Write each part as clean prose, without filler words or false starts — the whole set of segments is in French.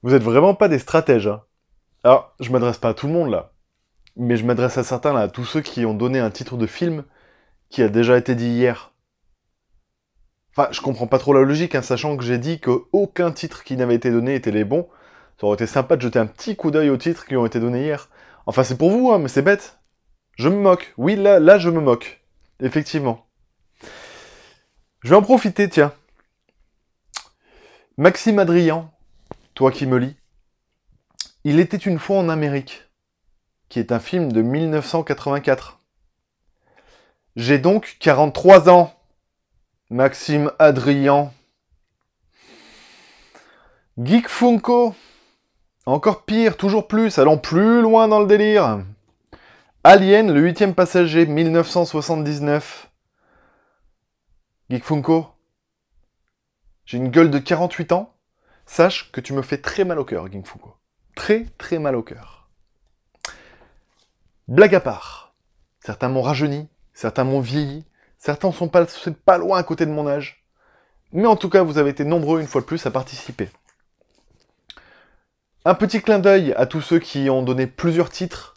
Vous êtes vraiment pas des stratèges, hein. Alors, je m'adresse pas à tout le monde, là. Mais je m'adresse à certains, là, à tous ceux qui ont donné un titre de film qui a déjà été dit hier. Enfin, je comprends pas trop la logique, hein, sachant que j'ai dit qu'aucun titre qui n'avait été donné était les bons. Ça aurait été sympa de jeter un petit coup d'œil aux titres qui ont été donnés hier. Enfin, c'est pour vous, hein, mais c'est bête. Je me moque. Oui, là, je me moque. Effectivement. Je vais en profiter, tiens. Maxime Adrian, toi qui me lis. Il était une fois en Amérique, qui est un film de 1984. J'ai donc 43 ans. Maxime Adrian. Geek Funko. Encore pire, toujours plus, allons plus loin dans le délire. Alien, le 8e passager, 1979. Geek Funko. J'ai une gueule de 48 ans. Sache que tu me fais très mal au cœur, Geek Funko. Très, très mal au cœur. Blague à part. Certains m'ont rajeuni, certains m'ont vieilli, certains sont pas loin à côté de mon âge. Mais en tout cas, vous avez été nombreux une fois de plus à participer. Un petit clin d'œil à tous ceux qui ont donné plusieurs titres,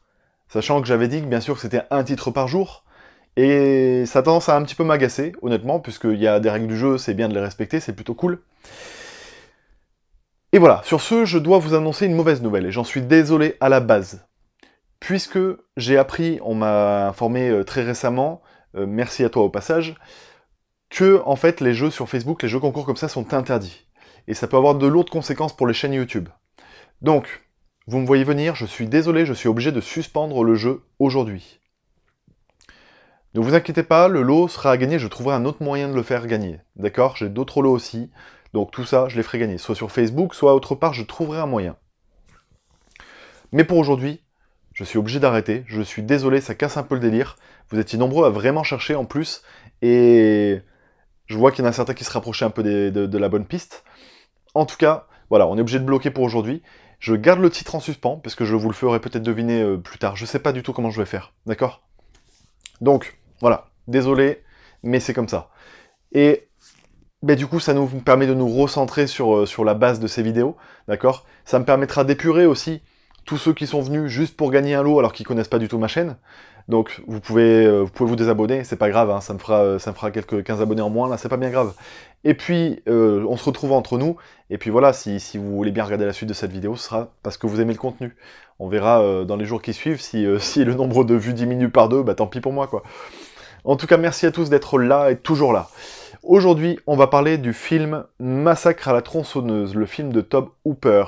sachant que j'avais dit que bien sûr c'était un titre par jour, et ça a tendance à un petit peu m'agacer, honnêtement, puisqu'il y a des règles du jeu, c'est bien de les respecter, c'est plutôt cool. Et voilà, sur ce, je dois vous annoncer une mauvaise nouvelle, et j'en suis désolé à la base. Puisque j'ai appris, on m'a informé très récemment, merci à toi au passage, que en fait les jeux sur Facebook, les jeux concours comme ça sont interdits. Et ça peut avoir de lourdes conséquences pour les chaînes YouTube. Donc, vous me voyez venir, je suis désolé, je suis obligé de suspendre le jeu aujourd'hui. Ne vous inquiétez pas, le lot sera à gagner, je trouverai un autre moyen de le faire gagner. D'accord? J'ai d'autres lots aussi, donc tout ça, je les ferai gagner. Soit sur Facebook, soit autre part, je trouverai un moyen. Mais pour aujourd'hui, je suis obligé d'arrêter, je suis désolé, ça casse un peu le délire. Vous étiez nombreux à vraiment chercher en plus, et je vois qu'il y en a certains qui se rapprochaient un peu de la bonne piste. En tout cas, voilà, on est obligé de bloquer pour aujourd'hui. Je garde le titre en suspens, parce que je vous le ferai peut-être deviner plus tard. Je sais pas du tout comment je vais faire, d'accord? Donc, voilà, désolé, mais c'est comme ça. Et ben, du coup, ça nous permet de nous recentrer sur la base de ces vidéos, d'accord? Ça me permettra d'épurer aussi tous ceux qui sont venus juste pour gagner un lot alors qu'ils connaissent pas du tout ma chaîne. Donc vous pouvez vous désabonner, c'est pas grave, hein, ça me fera quelques 15 abonnés en moins, là, c'est pas bien grave. Et puis, on se retrouve entre nous, et puis voilà, si vous voulez bien regarder la suite de cette vidéo, ce sera parce que vous aimez le contenu. On verra dans les jours qui suivent, si le nombre de vues diminue par 2, bah tant pis pour moi, quoi. En tout cas, merci à tous d'être là et toujours là. Aujourd'hui, on va parler du film Massacre à la tronçonneuse, le film de Tobe Hooper.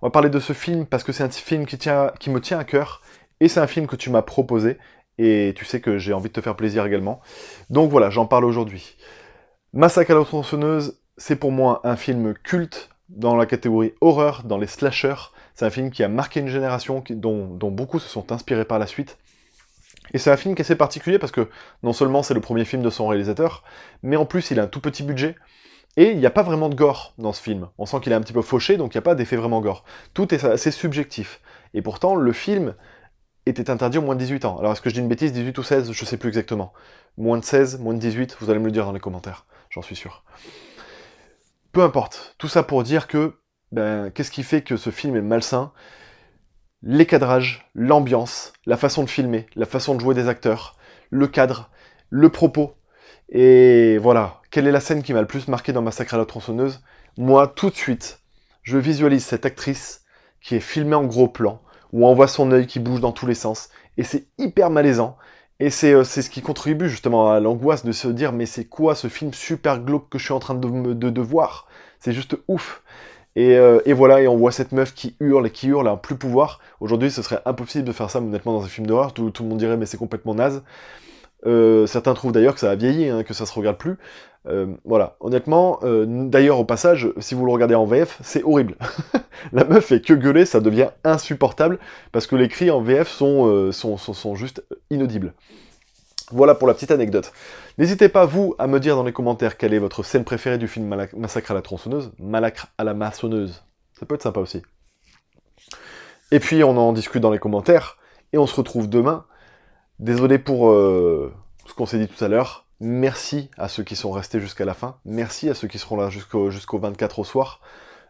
On va parler de ce film parce que c'est un film qui me tient à cœur, et c'est un film que tu m'as proposé, et tu sais que j'ai envie de te faire plaisir également. Donc voilà, j'en parle aujourd'hui. Massacre à la tronçonneuse, c'est pour moi un film culte dans la catégorie horreur, dans les slashers. C'est un film qui a marqué une génération, dont beaucoup se sont inspirés par la suite. Et c'est un film qui est assez particulier parce que non seulement c'est le premier film de son réalisateur, mais en plus il a un tout petit budget, et il n'y a pas vraiment de gore dans ce film. On sent qu'il est un petit peu fauché, donc il n'y a pas d'effet vraiment gore. Tout est assez subjectif. Et pourtant, le film était interdit aux moins de 18 ans. Alors est-ce que je dis une bêtise, 18 ou 16, je sais plus exactement. Moins de 16, moins de 18, vous allez me le dire dans les commentaires, j'en suis sûr. Peu importe, tout ça pour dire que, ben, qu'est-ce qui fait que ce film est malsain? Les cadrages, l'ambiance, la façon de filmer, la façon de jouer des acteurs, le cadre, le propos. Et voilà, quelle est la scène qui m'a le plus marqué dans Massacre à la tronçonneuse? Moi, tout de suite, je visualise cette actrice qui est filmée en gros plan, où on voit son œil qui bouge dans tous les sens, et c'est hyper malaisant. Et c'est ce qui contribue justement à l'angoisse de se dire mais c'est quoi ce film super glauque que je suis en train de voir? C'est juste ouf. Et voilà, et on voit cette meuf qui hurle à en plus pouvoir. Aujourd'hui, ce serait impossible de faire ça, honnêtement, dans un film d'horreur. Tout le monde dirait, mais c'est complètement naze. Certains trouvent d'ailleurs que ça a vieilli, hein, que ça se regarde plus. Voilà, honnêtement, d'ailleurs, au passage, si vous le regardez en VF, c'est horrible. La meuf fait que gueuler, ça devient insupportable, parce que les cris en VF sont juste inaudibles. Voilà pour la petite anecdote. N'hésitez pas, vous, à me dire dans les commentaires quelle est votre scène préférée du film Massacre à la tronçonneuse. Massacre à la maçonneuse. Ça peut être sympa aussi. Et puis, on en discute dans les commentaires, et on se retrouve demain. Désolé pour ce qu'on s'est dit tout à l'heure. Merci à ceux qui sont restés jusqu'à la fin. Merci à ceux qui seront là jusqu'au 24 au soir.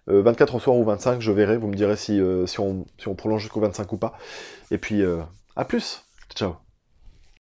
24 au soir ou 25, je verrai, vous me direz si on prolonge jusqu'au 25 ou pas. Et puis, à plus. Ciao.